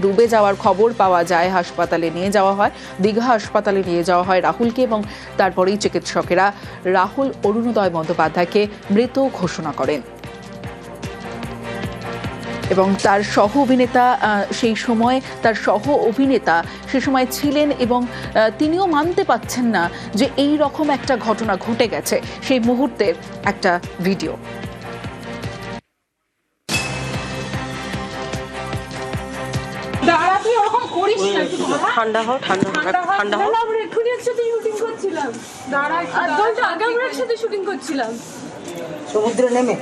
ডুবে যাওয়ার খবর পাওয়া যায়, হাসপাতালে নিয়ে যাওয়া হয়, দীঘা হাসপাতালে নিয়ে যাওয়া হয় রাহুলকে, এবং তারপরেই চিকিৎসকেরা রাহুল অরুণোদয় বন্দ্যোপাধ্যায়কে মৃত ঘোষণা করেন। এবং তার সহ অভিনেতা সেই সময় তার সহ অভিনেতা সে সময় ছিলেন, এবং তিনিও মানতে পারছেন না যে এই রকম একটা ঘটনা ঘটে গেছে। সেই মুহূর্তের একটা ভিডিও। ঠান্ডা হও, ঠান্ডা হও। আমরা এক্ষুনি একসাথে শুটিং করছিলাম। আধ ঘন্টা আগে আমরা একসাথে শুটিং করছিলাম। সমুদ্রে নেমে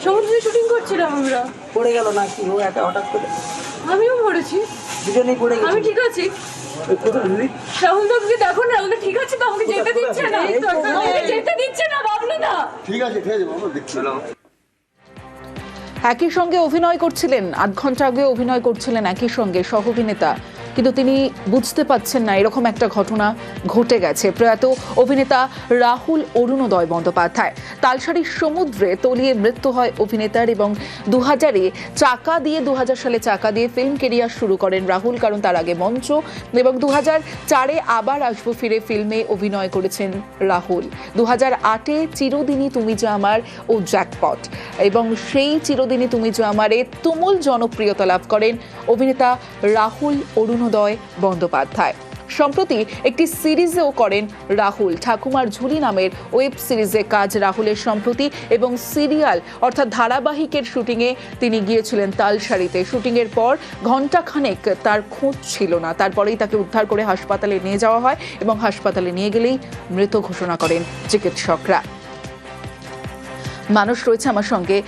সমুদ্রে শুটিং করছিলাম আমরা। পড়ে গেল নাকি ও একা হঠাৎ করে? আমিও পড়েছি। দুজনেই পড়ে গেছি। আমি ঠিক আছি। রাহুল দাকে দেখো না, রাহুল ঠিক আছে তো? আমাকে যেতে দিচ্ছে না, আমাকে যেতে দিচ্ছে না বাবলু দা। ঠিক আছে বাবা, দেখছিলাম। একই সঙ্গে অভিনয় করছিলেন, আধ ঘন্টা আগে অভিনয় করছিলেন একই সঙ্গে সহ অভিনেতা, কিন্তু তিনি বুঝতে পারছেন না এরকম একটা ঘটনা ঘটে গেছে। প্রয়াত অভিনেতা রাহুল অরুণোদয় বন্দ্যোপাধ্যায়, তালসারীর সমুদ্রে তলিয়ে মৃত্যু হয় অভিনেতার, এবং 2000 সালে চাকা দিয়ে ফিল্ম কেরিয়ার শুরু করেন রাহুল, কারণ তার আগে মঞ্চ, এবং 2004-এ আবার আসবো ফিরে ফিল্মে অভিনয় করেছেন রাহুল। 2008-এ চিরদিনই তুমি যে আমার ও জ্যাকপট, এবং সেই চিরদিনই তুমি যে আমারে তুমুল জনপ্রিয়তা লাভ করেন অভিনেতা রাহুল অরুণোদয় বন্দ্যোপাধ্যায়। সম্প্রতি একটি সিরিজেও করেন রাহুল, ঠাকুমার ঝুলি নামের ওয়েব সিরিজে কাজ রাহুলের সম্প্রতি, এবং সিরিয়াল অর্থাৎ ধারাবাহিকের শুটিংয়ে তিনি গিয়েছিলেন তালসারীতে। শুটিংয়ের পর ঘণ্টাখানেক তার খোঁজ ছিল না, তারপরেই তাকে উদ্ধার করে হাসপাতালে নিয়ে যাওয়া হয়, এবং হাসপাতালে নিয়ে গেলেই মৃত ঘোষণা করেন চিকিৎসকরা। মানুষ রয়েছে আমার সঙ্গে।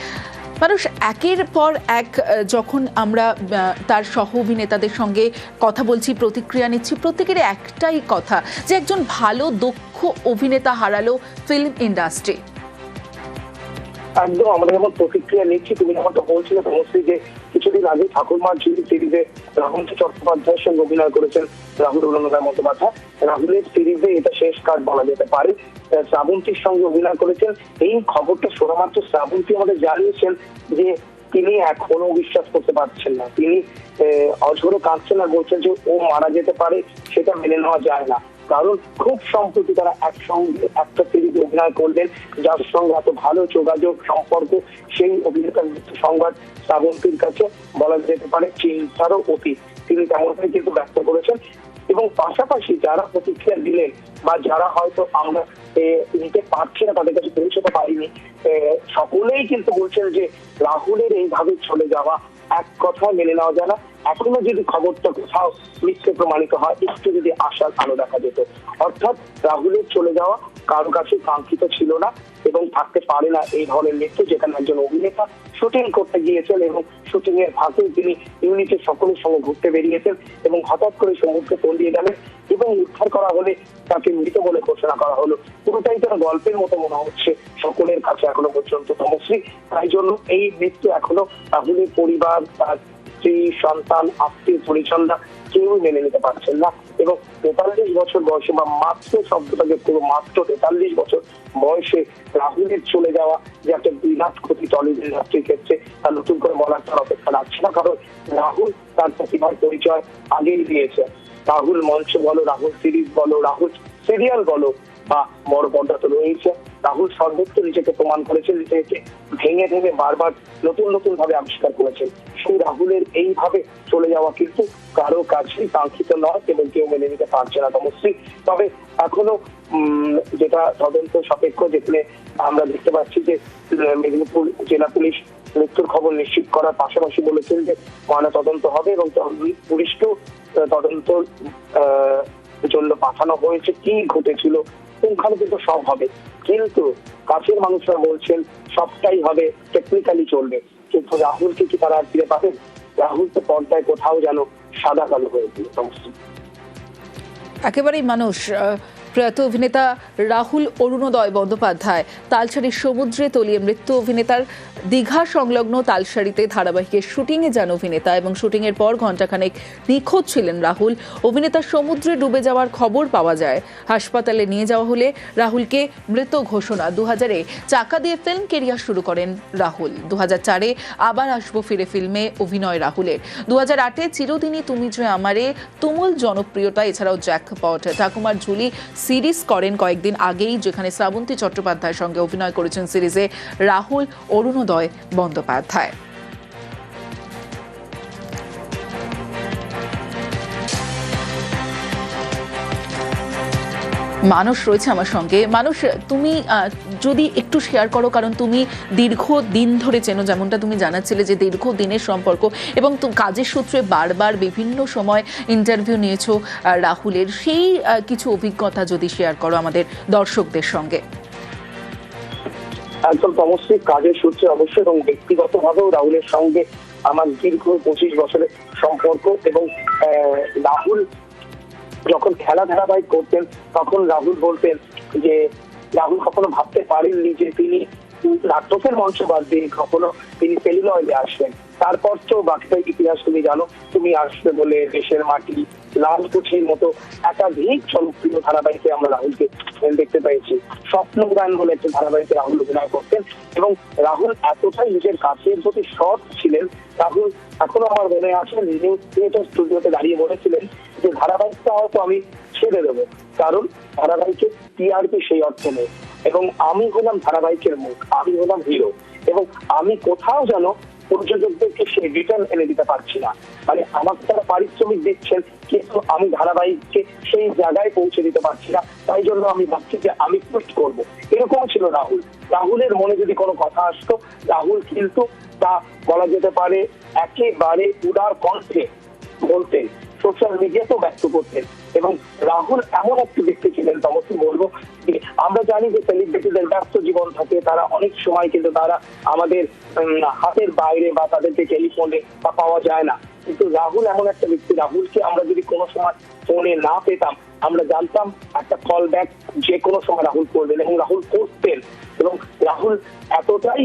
মানুষ, একের পর এক যখন আমরা তার সহ অভিনেতাদের সঙ্গে কথা বলছি, প্রতিক্রিয়া নিচ্ছি, প্রত্যেকের একটাই কথা যে একজন ভালো দক্ষ অভিনেতা হারালো ফিল্ম ইন্ডাস্ট্রি। একদম আমরা যেমন প্রতিক্রিয়া নিচ্ছি, তুমি যেমনটা বলছিলে তমশ্রী, যে কিছুদিন আগে ঠাকুরমার ঝুলি সিরিজে রাহুল চট্টোপাধ্যায়ের সঙ্গে অভিনয় করেছেন রাহুল অরুণোদয় বন্দ্যোপাধ্যায়। রাহুলের সিরিজে এটা শেষ কাজ বলা যেতে পারে। শ্রাবন্তীর সঙ্গে অভিনয় করেছেন। এই খবরটা শোনা মাত্র শ্রাবন্তী আমাদের জানিয়েছেন যে তিনি এখনো বিশ্বাস করতে পারছেন না। তিনি অঝোরে কাঁদছেন আর বলছেন যে ও মারা যেতে পারে, সেটা মেনে নেওয়া যায় না। কারণ খুব সম্প্রতি তারা একসঙ্গে একটা সিরিজে অভিনয় করলেন, যার সঙ্গে এত ভালো যোগাযোগ সম্পর্ক, সেই অভিনেতার মৃত্যু সংবাদ শ্রাবন্তীর কাছে বলা যেতে পারে চিন্তারও অতীত। তিনি তেমনটাই কিন্তু ব্যক্ত করেছেন। এবং পাশাপাশি যারা প্রতিক্রিয়া দিলেন বা যারা হয়তো আমরা নিতে পারছি না, তাদের কাছে পৌঁছতে পারিনি, সকলেই কিন্তু বলছেন যে রাহুলের এইভাবে চলে যাওয়া এক কথা মেনে নেওয়া যায় না। এখনো যদি খবরটা কোথাও মিথ্যে প্রমাণিত হয়, একটু যদি আশার আলো দেখা যেত। অর্থাৎ রাহুলের চলে যাওয়া কারো কাছে কাঙ্ক্ষিত ছিল না এবং থাকতে পারে না এই ধরনের মৃত্যু, যেখানে একজন অভিনেতা শুটিং করতে গিয়েছেন এবং শুটিং এর ফাঁকে তিনি ইউনিটের সকলের সঙ্গে ঘুরতে বেরিয়েছেন এবং হঠাৎ করে সমুদ্রে তলিয়ে গেলেন, এবং উদ্ধার করা হলে তাকে মৃত বলে ঘোষণা করা হলো। পুরোটাই তার গল্পের মতো মনে হচ্ছে সকলের কাছে এখনো পর্যন্ত তমশ্রী। তাই জন্য এই মৃত্যু এখনো রাহুলের পরিবার, তার স্ত্রী, সন্তান, আত্মীয় পরিজনরা কেউ মেনে নিতে পারছেন না। এবং 43 বছর বয়সে, বা মাত্র শব্দটাকে পুরো মাত্র 43 বছর বয়সে রাহুলের চলে যাওয়া যে একটা বিরাট ক্ষতি টলিউড ইন্ডাস্ট্রির ক্ষেত্রে, তা নতুন করে বলার তার অপেক্ষা রাখছে না। কারণ রাহুল তার প্রতিভার পরিচয় আগেই দিয়েছে। রাহুল মঞ্চ বলো, রাহুল সিরিজ বলো, রাহুল সিরিয়াল বলো, বা বড় পর্দা তো রয়েছে। রাহুল সর্বোচ্চ নিজেকে প্রমাণ করেছেন, নিজেকে ভেঙে ভেঙে বারবার নতুন নতুন ভাবে আবিষ্কার করেছেন। সেই রাহুলের এইভাবে চলে যাওয়া কিন্তু কারো কাছেই কাঙ্ক্ষিত নয় এবং কেউ মেনে নিতে পারছে না তমশ্রী। তবে এখনো যেটা তদন্ত সাপেক্ষ, যেখানে আমরা দেখতে পাচ্ছি যে মেদিনীপুর জেলা পুলিশ মৃত্যুর খবর নিশ্চিত করার পাশাপাশি বলেছেন যে ময়না তদন্ত হবে এবং পুলিশকেও তদন্ত জন্য পাঠানো হয়েছে। কি ঘটেছিল ওখানে কিন্তু সব হবে, কিন্তু কাছের মানুষরা বলছেন সবটাই হবে, টেকনিক্যালি চলবে। কিন্তু রাহুলকে কি তারা আর ফিরে পাবেন? রাহুল তো পর্দায় কোথাও যেন সাদা কালো হয়ে গেল। একেবারেই মানুষ, প্রয়াত অভিনেতা রাহুল অরুণোদয় বন্দ্যোপাধ্যায় তালসারির সমুদ্রে তলিয়ে মৃত্যু। অভিনেতার দীঘা সংলগ্ন তালসারিতে ধারাবাহিকের শুটিংয়ে যান অভিনেতা এবং শুটিংয়ের পর ঘণ্টাখানেক নিখোঁজ ছিলেন রাহুল। অভিনেতার সমুদ্রে ডুবে যাওয়ার খবর পাওয়া যায়। হাসপাতালে নিয়ে যাওয়া হলে রাহুলকে মৃত ঘোষণা। 2000-এ চাকা দিয়ে ফিল্ম কেরিয়ার শুরু করেন রাহুল। 2004-এ আবার আসবো ফিরে ফিল্মে অভিনয় রাহুলের। 2008-এ চিরদিনই তুমি যে আমারে তুমুল জনপ্রিয়তা। এছাড়াও জ্যাকপট, ঠাকুমার ঝুলি সিরিজ করেন কয়েকদিন আগেই, যেখানে শ্রাবন্তী চট্টোপাধ্যায়ের সঙ্গে অভিনয় করেছেন সিরিজে রাহুল অরুণোদয় বন্দ্যোপাধ্যায়। মানুষ রয়েছে আমার সঙ্গে। মানুষ, তুমি যদি একটু শেয়ার করো, কারণ তুমি দীর্ঘদিন ধরে চেনো, যেমনটা তুমি জানাচ্ছিলে যে দীর্ঘদিনের সম্পর্ক এবং কাজের সূত্রে বারবার বিভিন্ন সময় ইন্টারভিউ নিয়েছো রাহুলের, সেই কিছু অভিজ্ঞতা যদি শেয়ার করো আমাদের দর্শকদের সঙ্গে। একদম অবশ্যই কাজের সূত্রে অবশ্যই, এবং ব্যক্তিগতভাবেও রাহুলের সঙ্গে আমার দীর্ঘ 25 বছরের সম্পর্ক। এবং রাহুল যখন খেলা ধারাবাহিক করতেন তখন রাহুল বলতেন যে রাহুল কখনো ভাবতে পারেননি যে তিনি নাটকের মঞ্চ বাদ দিয়ে কখনো তিনি সেলুলয়েডে আসবেন। তারপর তো বাকিটা ইতিহাস তুমি জানো। তুমি আসবে বলে, দেশের মাটি, লাল কুঠির মতো একাধিক জনপ্রিয় ধারাবাহিকে আমরা রাহুলকে দেখতে পেয়েছি। স্বপ্নগান বলে একটা ধারাবাহিকে রাহুল অভিনয় করতেন এবং রাহুল এতটাই নিজের কাজের প্রতি সৎ ছিলেন। রাহুল এখনো আমার মনে আছে নিউজ থিয়েটার স্টুডিওতে দাঁড়িয়ে বলেছিলেন যে ধারাবাহিকটা হয়তো আমি ছেড়ে দেবো, কারণ ধারাবাহিকে টিআরপি সেই অর্থে নেই এবং আমি হলাম ধারাবাহিকের মুখ, আমি হলাম হিরো, এবং আমি কোথাও যেন প্রযোজকদেরকে সেই রিটার্ন এনে দিতে পারছি না। মানে আমাকে তারা পারিশ্রমিক দিচ্ছেন কিন্তু আমি ধারাবাহিককে সেই জায়গায় পৌঁছে দিতে পারছি না, তাই জন্য আমি ভাবছি যে আমি কুইট করবো। এরকম ছিল রাহুল। রাহুলের মনে যদি কোনো কথা আসতো, রাহুল কিন্তু তা বলা যেতে পারে একেবারে উদার কণ্ঠে বলতেন, সোশ্যাল মিডিয়াতেও ব্যক্ত করতেন। এবং রাহুল এমন একটি ব্যক্তি ছিলেন, তমসি বলবো যে আমরা জানি যে সেলিব্রিটিদের ব্যস্ত জীবন থাকে, তারা অনেক সময় কিন্তু তারা আমাদের হাতের বাইরে বা তাদেরকে টেলিফোনে বা পাওয়া যায় না, কিন্তু রাহুল এমন একটা ব্যক্তি, রাহুলকে আমরা যদি কোনো সময় ফোনে না পেতাম আমরা জানতাম একটা কল ব্যাক যে কোনো সময় রাহুল করবেন, এবং রাহুল করতেন। এবং রাহুল এতটাই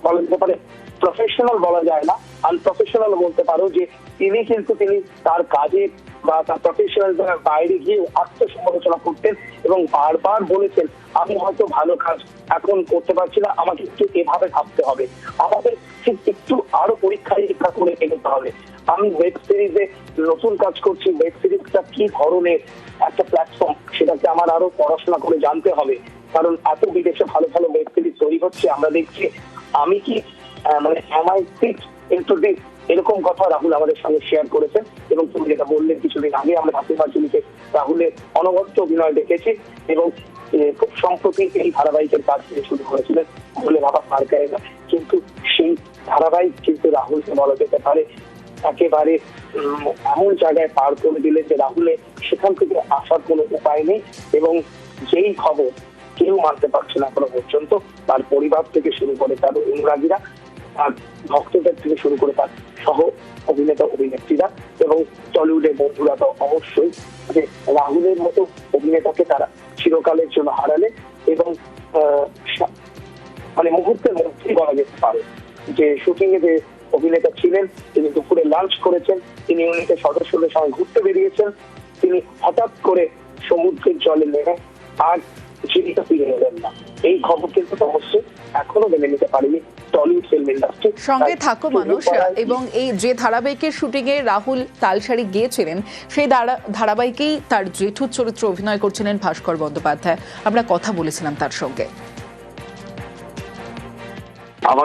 বলা যেতে পারে প্রফেশনাল বলা যায় না, আনপ্রফেশনাল বলতে পারো, যে তিনি কিন্তু তিনি তার কাজে বা তার প্রফেশনাল বাইরে গিয়ে আত্মসমালোচনা করতেন এবং বারবার বলেছেন আমি হয়তো ভালো কাজ এখন করতে পারছি না, আমাকে একটু এভাবে ভাবতে হবে, আমাদের ঠিক একটু আরো পরীক্ষা নিরীক্ষা করে এগোতে হবে। আমি ওয়েব সিরিজে নতুন কাজ করছি, ওয়েব সিরিজটা কি ধরনের একটা প্ল্যাটফর্ম সেটাকে আমার আরো পড়াশোনা করে জানতে হবে, কারণ এত বিদেশে ভালো ভালো ওয়েব সিরিজ তৈরি হচ্ছে, আমরা দেখছি আমি কি মানে am I fit into this, এরকম কথা রাহুল আমাদের সঙ্গে শেয়ার করেছেন। এবং তুমি যেটা বললেন কিছুদিন আগে আমরা ঠাকুমার ঝুলিতে রাহুলের অনবদ্য অভিনয় দেখেছি এবং খুব সম্প্রতি এই ধারাবাহিকের কাজ শুরু করেছিলেন বলে বাবা পার গায়েগা, কিন্তু সেই ধারাবাহিক কিন্তু রাহুলকে বলা যেতে পারে একেবারে এমন জায়গায় পার করে দিলে যে রাহুলের সেখান থেকে আসার কোনো উপায় নেই। এবং যেই খবর কেউ মানতে পারছে না এখনো পর্যন্ত, তার পরিবার থেকে শুরু করে তার অনুরাগীরা, তার ভক্তদের থেকে শুরু করে তার সহ অভিনেতা অভিনেত্রীরা এবং টলিউডের বন্ধুরা তো অবশ্যই, যে রাহুলের মতো অভিনেতাকে তারা চিরকালের জন্য হারালেন। এবং মানে মুহূর্তের মধ্যেই বলা যেতে পারে যে শুটিং এ যে অভিনেতা ছিলেন তিনি দুপুরে লাঞ্চ করেছেন, তিনি ইউনিটের সদস্যদের সঙ্গে ঘুরতে বেরিয়েছেন, তিনি হঠাৎ করে সমুদ্রের জলে নেমে আর জীবিত ফিরে এলেন না। এই খবর কিন্তু অবশ্যই এখনো মেনে নিতে পারেনি টলিউড ফিল্ম ইন্ডাস্ট্রি। সঙ্গে থাকো মানুষ। এবং এই যে ধারাবাহিকের শুটিং এ রাহুল তালসারি গিয়েছিলেন, সেই ধারাবাহিকেই তার জেঠুর চরিত্রে অভিনয় করছিলেন ভাস্কর বন্দ্যোপাধ্যায়। আমরা কথা বলেছিলাম তার সঙ্গে।